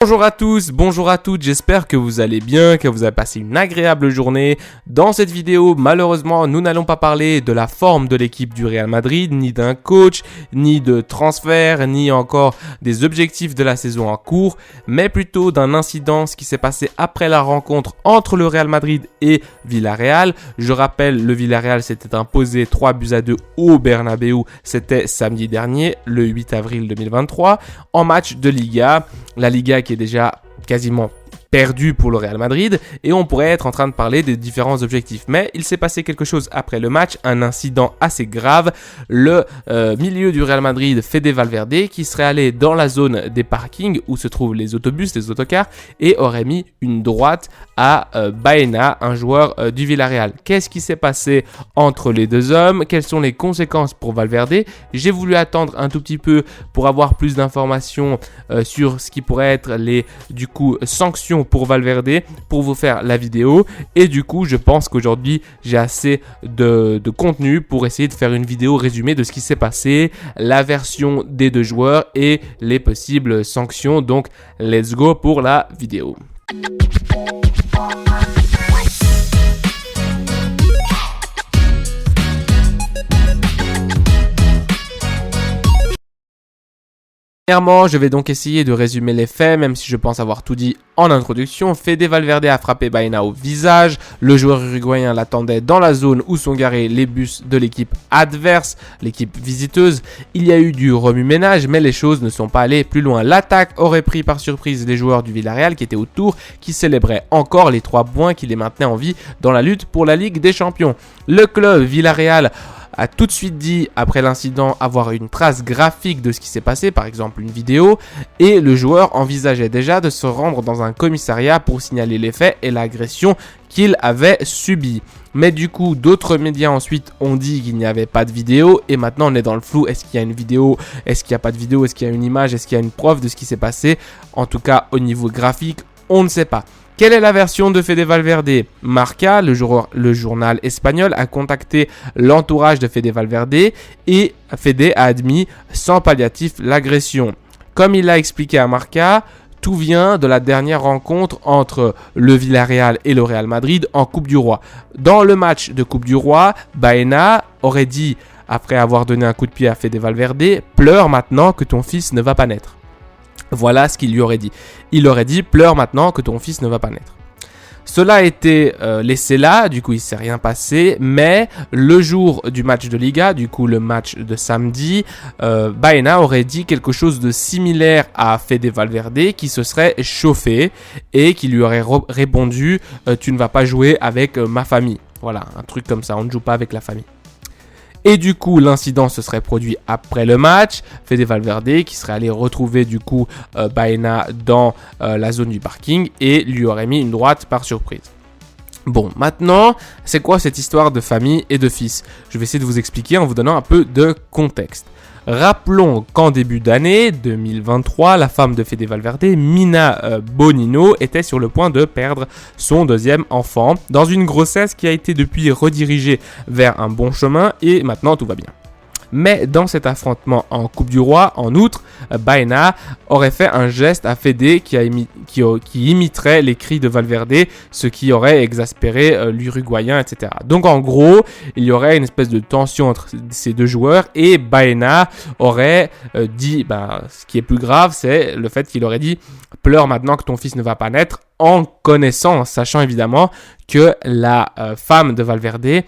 Bonjour à tous, bonjour à toutes, j'espère que vous allez bien, que vous avez passé une agréable journée. Dans cette vidéo, malheureusement, nous n'allons pas parler de la forme de l'équipe du Real Madrid, ni d'un coach, ni de transfert, ni encore des objectifs de la saison en cours, mais plutôt d'un incident, ce qui s'est passé après la rencontre entre le Real Madrid et Villarreal. Je rappelle, le Villarreal s'était imposé 3-2 au Bernabéu, c'était samedi dernier, le 8 avril 2023, en match de Liga. La Liga qui est déjà quasiment perdu pour le Real Madrid et on pourrait être en train de parler des différents objectifs. Mais il s'est passé quelque chose après le match, un incident assez grave. Le milieu du Real Madrid, Fede Valverde, qui serait allé dans la zone des parkings où se trouvent les autobus, les autocars et aurait mis une droite à Baena, un joueur du Villarreal. Qu'est-ce qui s'est passé entre les deux hommes? Quelles sont les conséquences pour Valverde? J'ai voulu attendre un tout petit peu pour avoir plus d'informations sur ce qui pourrait être les sanctions pour Valverde pour vous faire la vidéo, et du coup je pense qu'aujourd'hui j'ai assez de contenu pour essayer de faire une vidéo résumée de ce qui s'est passé, la version des deux joueurs et les possibles sanctions. Donc let's go pour la vidéo. Premièrement, je vais donc essayer de résumer les faits, même si je pense avoir tout dit en introduction. Fede Valverde a frappé Baena au visage. Le joueur uruguayen l'attendait dans la zone où sont garés les bus de l'équipe adverse, l'équipe visiteuse. Il y a eu du remue-ménage, mais les choses ne sont pas allées plus loin. L'attaque aurait pris par surprise les joueurs du Villarreal qui étaient autour, qui célébraient encore les 3 points qui les maintenaient en vie dans la lutte pour la Ligue des Champions. Le club Villarreal a tout de suite dit, après l'incident, avoir une trace graphique de ce qui s'est passé, par exemple une vidéo, et le joueur envisageait déjà de se rendre dans un commissariat pour signaler les faits et l'agression qu'il avait subie. Mais du coup, d'autres médias ensuite ont dit qu'il n'y avait pas de vidéo, et maintenant on est dans le flou. Est-ce qu'il y a une vidéo? Est-ce qu'il n'y a pas de vidéo? Est-ce qu'il y a une image? Est-ce qu'il y a une preuve de ce qui s'est passé? En tout cas, au niveau graphique, on ne sait pas. Quelle est la version de Fede Valverde? Marca, le journal espagnol, a contacté l'entourage de Fede Valverde et Fede a admis sans palliatif l'agression. Comme il l'a expliqué à Marca, tout vient de la dernière rencontre entre le Villarreal et le Real Madrid en Coupe du Roi. Dans le match de Coupe du Roi, Baena aurait dit, après avoir donné un coup de pied à Fede Valverde, « Pleure maintenant que ton fils ne va pas naître ». Voilà ce qu'il lui aurait dit. Il aurait dit « Pleure maintenant que ton fils ne va pas naître ». Cela a été laissé là, du coup il ne s'est rien passé, mais le jour du match de Liga, du coup le match de samedi, Baena aurait dit quelque chose de similaire à Fede Valverde qui se serait chauffé et qui lui aurait répondu « Tu ne vas pas jouer avec ma famille ». Voilà, un truc comme ça, on ne joue pas avec la famille. Et du coup, l'incident se serait produit après le match. Fede Valverde qui serait allé retrouver du coup Baena dans la zone du parking et lui aurait mis une droite par surprise. Bon, maintenant, c'est quoi cette histoire de famille et de fils? Je vais essayer de vous expliquer en vous donnant un peu de contexte. Rappelons qu'en début d'année 2023, la femme de Fede Valverde, Mina Bonino, était sur le point de perdre son 2e enfant dans une grossesse qui a été depuis redirigée vers un bon chemin et maintenant tout va bien. Mais dans cet affrontement en Coupe du Roi, en outre, Baena aurait fait un geste à Fede qui imiterait les cris de Valverde, ce qui aurait exaspéré l'Uruguayen, etc. Donc en gros, il y aurait une espèce de tension entre ces deux joueurs et Baena aurait dit, ce qui est plus grave, c'est le fait qu'il aurait dit « Pleure maintenant que ton fils ne va pas naître », en sachant évidemment que la femme de Valverde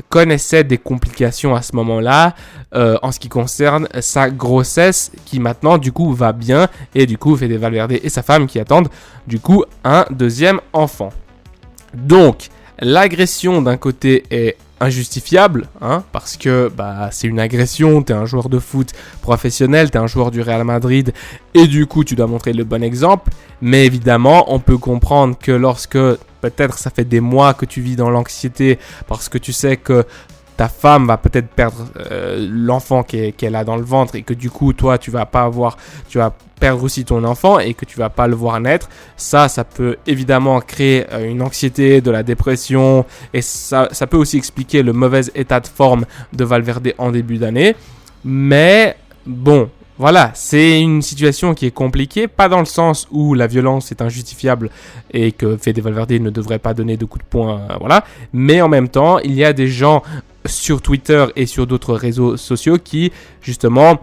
connaissait des complications à ce moment-là en ce qui concerne sa grossesse qui maintenant du coup va bien et du coup Fede Valverde et sa femme qui attendent du coup un 2e enfant. Donc l'agression d'un côté est injustifiable parce que c'est une agression, t'es un joueur de foot professionnel, t'es un joueur du Real Madrid et du coup tu dois montrer le bon exemple, mais évidemment on peut comprendre que lorsque peut-être ça fait des mois que tu vis dans l'anxiété parce que tu sais que ta femme va peut-être perdre l'enfant qu'elle a dans le ventre et que du coup toi tu vas perdre aussi ton enfant et que tu vas pas le voir naître, ça peut évidemment créer une anxiété, de la dépression et ça peut aussi expliquer le mauvais état de forme de Valverde en début d'année. Mais bon, voilà, c'est une situation qui est compliquée, pas dans le sens où la violence est injustifiable et que Fede Valverde ne devrait pas donner de coups de poing, voilà. Mais en même temps, il y a des gens sur Twitter et sur d'autres réseaux sociaux qui, justement,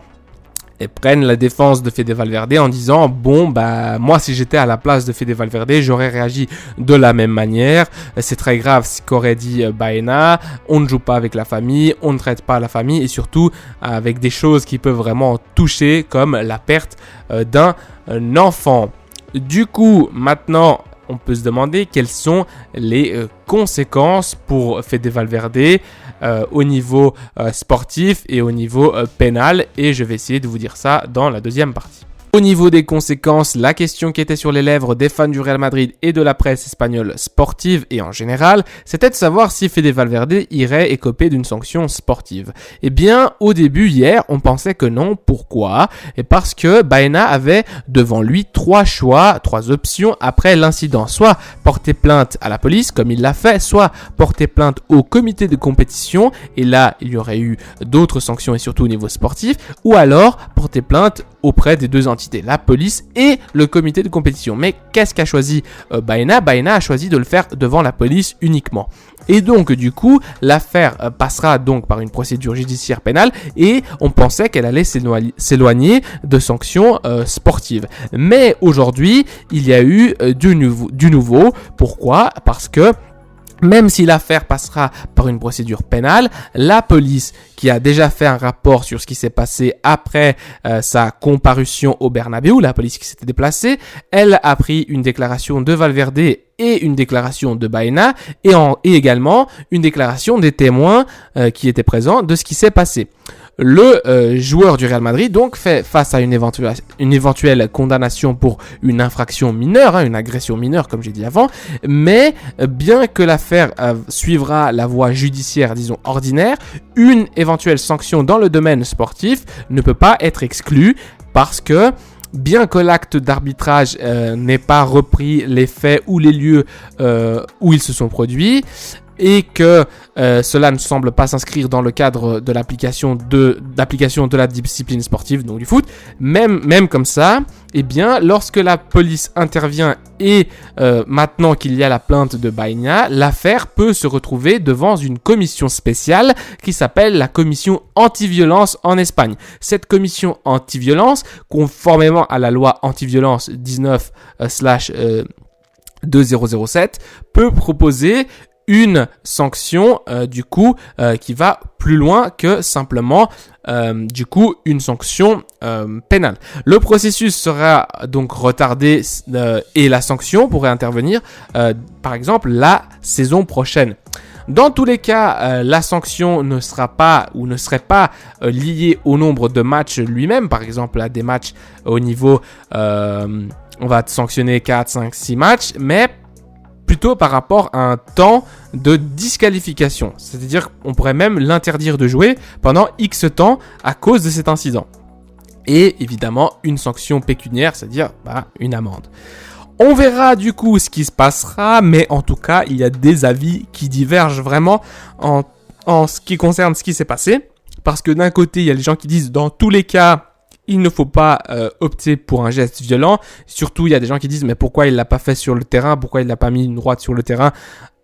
prennent la défense de Fede Valverde en disant bon bah moi si j'étais à la place de Fede Valverde j'aurais réagi de la même manière, c'est très grave ce qu'aurait dit Baena, on ne joue pas avec la famille, on ne traite pas la famille et surtout avec des choses qui peuvent vraiment toucher comme la perte d'un enfant. Du coup maintenant on peut se demander quelles sont les conséquences pour Fede Valverde au niveau sportif et au niveau pénal. Et je vais essayer de vous dire ça dans la deuxième partie. Au niveau des conséquences, la question qui était sur les lèvres des fans du Real Madrid et de la presse espagnole sportive et en général, c'était de savoir si Fede Valverde irait écoper d'une sanction sportive. Eh bien, au début, hier, on pensait que non. Pourquoi ? Et parce que Baena avait devant lui trois options après l'incident. Soit porter plainte à la police, comme il l'a fait, soit porter plainte au comité de compétition, et là, il y aurait eu d'autres sanctions et surtout au niveau sportif, ou alors porter plainte auprès des deux entités, la police et le comité de compétition. Mais qu'est-ce qu'a choisi Baena ? Baena a choisi de le faire devant la police uniquement. Et donc du coup, l'affaire passera donc par une procédure judiciaire pénale et on pensait qu'elle allait s'éloigner de sanctions sportives. Mais aujourd'hui, il y a eu du nouveau. Pourquoi ? Parce que même si l'affaire passera par une procédure pénale, la police, qui a déjà fait un rapport sur ce qui s'est passé après sa comparution au Bernabéu, la police qui s'était déplacée, elle a pris une déclaration de Valverde et une déclaration de Baena et également une déclaration des témoins qui étaient présents de ce qui s'est passé. Le joueur du Real Madrid donc fait face à une éventuelle condamnation pour une infraction mineure, une agression mineure comme j'ai dit avant, mais bien que l'affaire suivra la voie judiciaire, disons ordinaire, une éventuelle sanction dans le domaine sportif ne peut pas être exclue parce que bien que l'acte d'arbitrage n'ait pas repris les faits ou les lieux où ils se sont produits, et que cela ne semble pas s'inscrire dans le cadre de l'application de la discipline sportive, donc du foot, même comme ça, eh bien, lorsque la police intervient et maintenant qu'il y a la plainte de Baena, l'affaire peut se retrouver devant une commission spéciale qui s'appelle la commission anti-violence en Espagne. Cette commission anti-violence, conformément à la loi anti-violence 19/2007, peut proposer une sanction qui va plus loin que simplement une sanction pénale. Le processus sera donc retardé et la sanction pourrait intervenir par exemple la saison prochaine. Dans tous les cas, la sanction ne serait pas liée au nombre de matchs lui-même. Par exemple, à des matchs au niveau, on va sanctionner 4, 5, 6 matchs, mais plutôt par rapport à un temps de disqualification. C'est-à-dire qu'on pourrait même l'interdire de jouer pendant X temps à cause de cet incident. Et évidemment, une sanction pécuniaire, c'est-à-dire une amende. On verra du coup ce qui se passera, mais en tout cas, il y a des avis qui divergent vraiment en ce qui concerne ce qui s'est passé. Parce que d'un côté, il y a les gens qui disent dans tous les cas, il ne faut pas opter pour un geste violent. Surtout, il y a des gens qui disent mais pourquoi il l'a pas fait sur le terrain ? Pourquoi il n'a pas mis une droite sur le terrain ?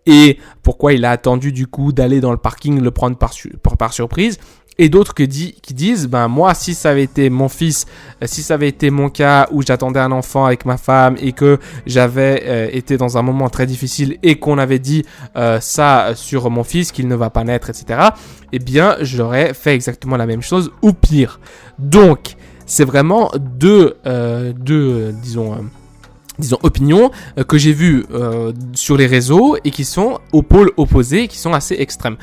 Et pourquoi il a attendu du coup d'aller dans le parking le prendre par surprise ? Et d'autres qui disent moi si ça avait été mon fils, si ça avait été mon cas où j'attendais un enfant avec ma femme et que j'avais été dans un moment très difficile et qu'on avait dit ça sur mon fils qu'il ne va pas naître, etc. Eh bien j'aurais fait exactement la même chose ou pire. Donc c'est vraiment deux opinions que j'ai vues sur les réseaux et qui sont au pôle opposé, qui sont assez extrêmes.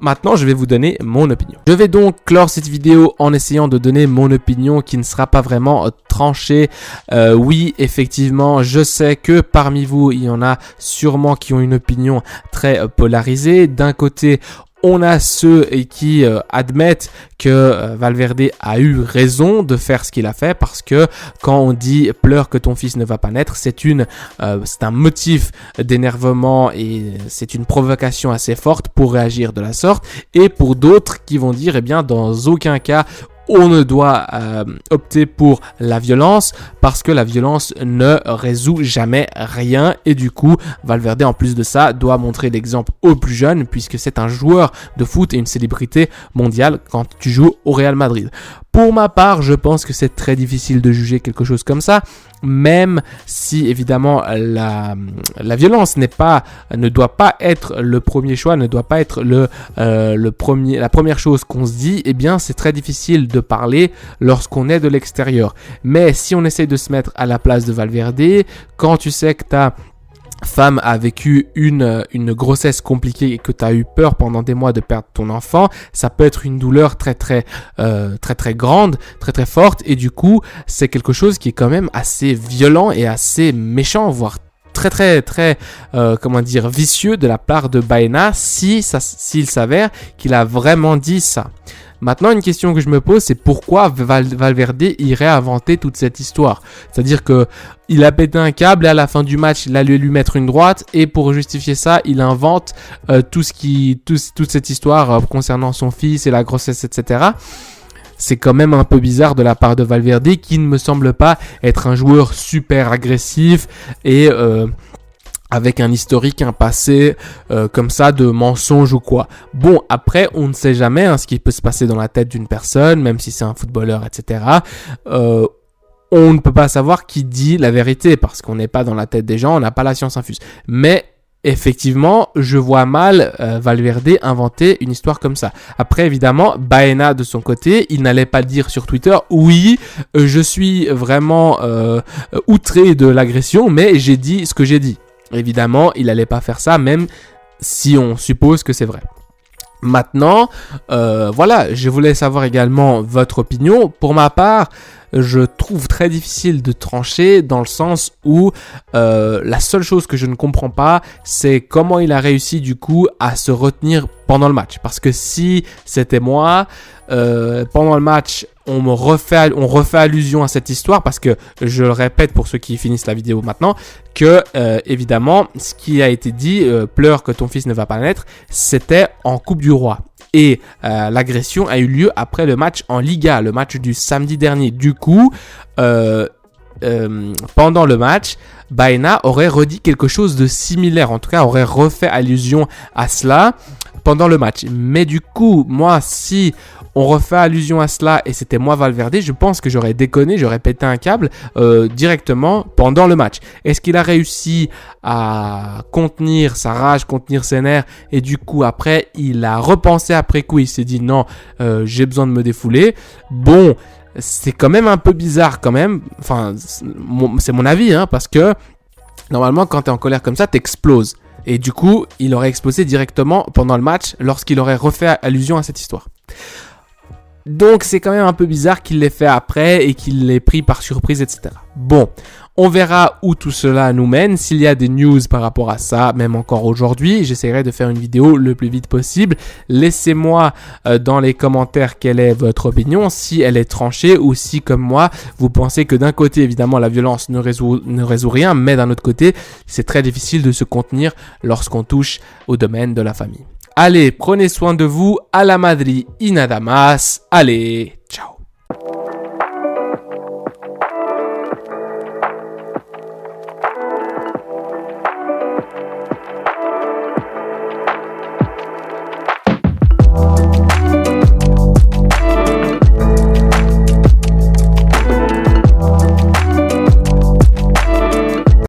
Maintenant, je vais vous donner mon opinion. Je vais donc clore cette vidéo en essayant de donner mon opinion qui ne sera pas vraiment tranchée. Oui, effectivement, je sais que parmi vous, il y en a sûrement qui ont une opinion très polarisée. D'un côté, on a ceux qui admettent que Valverde a eu raison de faire ce qu'il a fait parce que quand on dit « pleure que ton fils ne va pas naître », c'est un motif d'énervement et c'est une provocation assez forte pour réagir de la sorte. Et pour d'autres qui vont dire « eh bien, dans aucun cas on ne doit opter pour la violence parce que la violence ne résout jamais rien et du coup Valverde en plus de ça doit montrer l'exemple aux plus jeunes puisque c'est un joueur de foot et une célébrité mondiale quand tu joues au Real Madrid. Pour ma part, je pense que c'est très difficile de juger quelque chose comme ça, même si évidemment la violence ne doit pas être le premier choix, ne doit pas être la première chose qu'on se dit. Eh bien, c'est très difficile de parler lorsqu'on est de l'extérieur. Mais si on essaye de se mettre à la place de Valverde, quand tu sais que ta femme a vécu une grossesse compliquée et que tu as eu peur pendant des mois de perdre ton enfant, ça peut être une douleur très grande, très forte et du coup, c'est quelque chose qui est quand même assez violent et assez méchant, voire très vicieux de la part de Baena s'il s'avère qu'il a vraiment dit ça. Maintenant, une question que je me pose, c'est pourquoi Valverde irait inventer toute cette histoire. C'est-à-dire que il a pété un câble et à la fin du match, il allait lui mettre une droite et pour justifier ça, il invente toute cette histoire concernant son fils et la grossesse, etc. C'est quand même un peu bizarre de la part de Valverde qui ne me semble pas être un joueur super agressif et avec un historique, un passé comme ça de mensonge ou quoi. Bon, après, on ne sait jamais ce qui peut se passer dans la tête d'une personne, même si c'est un footballeur, etc. On ne peut pas savoir qui dit la vérité parce qu'on n'est pas dans la tête des gens, on n'a pas la science infuse. Mais effectivement, je vois mal Valverde inventer une histoire comme ça. Après, évidemment, Baena, de son côté, il n'allait pas le dire sur Twitter. Oui, je suis vraiment outré de l'agression, mais j'ai dit ce que j'ai dit. Évidemment, il n'allait pas faire ça, même si on suppose que c'est vrai. Maintenant, voilà, je voulais savoir également votre opinion. Pour ma part, je trouve très difficile de trancher dans le sens où la seule chose que je ne comprends pas, c'est comment il a réussi du coup à se retenir pendant le match. Parce que si c'était moi, pendant le match, on refait allusion à cette histoire parce que, je le répète pour ceux qui finissent la vidéo maintenant, que évidemment, ce qui a été dit, pleure que ton fils ne va pas naître, c'était en Coupe du Roi. Et l'agression a eu lieu après le match en Liga, le match du samedi dernier. Du coup, pendant le match, Baena aurait redit quelque chose de similaire, en tout cas aurait refait allusion à cela pendant le match. Mais du coup, moi, si on refait allusion à cela et c'était moi Valverde, je pense que j'aurais déconné, j'aurais pété un câble directement pendant le match. Est-ce qu'il a réussi à contenir sa rage, contenir ses nerfs et du coup après il a repensé après coup, il s'est dit non, j'ai besoin de me défouler. Bon, c'est quand même un peu bizarre quand même, enfin c'est mon avis parce que normalement quand t'es en colère comme ça t'exploses. Et du coup il aurait explosé directement pendant le match lorsqu'il aurait refait allusion à cette histoire. Donc c'est quand même un peu bizarre qu'il l'ait fait après et qu'il l'ait pris par surprise, etc. Bon, on verra où tout cela nous mène. S'il y a des news par rapport à ça, même encore aujourd'hui, j'essaierai de faire une vidéo le plus vite possible. Laissez-moi dans les commentaires quelle est votre opinion, si elle est tranchée ou si, comme moi, vous pensez que d'un côté, évidemment, la violence ne résout rien, mais d'un autre côté, c'est très difficile de se contenir lorsqu'on touche au domaine de la famille. Allez, prenez soin de vous, à la Madrid y nada más. Allez, ciao.